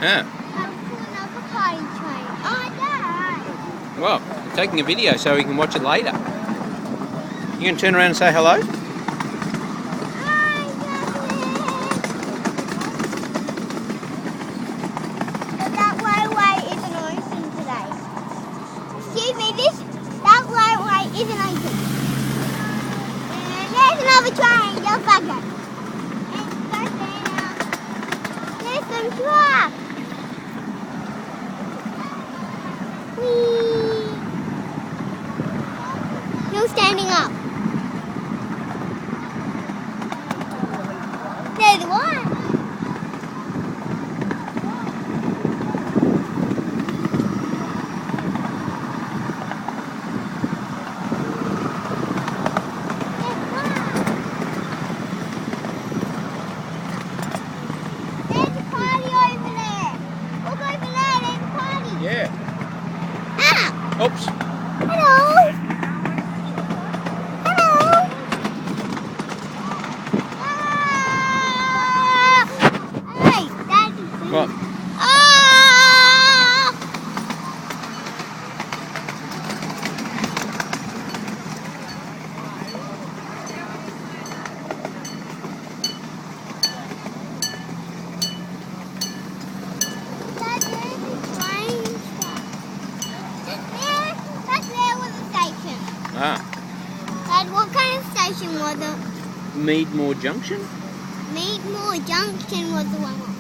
Yeah. Another party train. Oh, Dad. Well, I'm taking a video so we can watch it later. You can turn around and say hello? Hi, that railway isn't open today. Excuse me, that railway isn't open. And there's another train, just like it. And go down. There's some trucks. Whee! No standing up. There's one. There's a party over there. Look over there, there's a party. Yeah. Ah! Oops. Hello. Hello. Ah! Hey, Daddy. What? Ah! Dad, there's a train stop. That's there was a station. Ah. Dad, what kind of station was it? Meadmore Junction? Meadmore Junction was the one.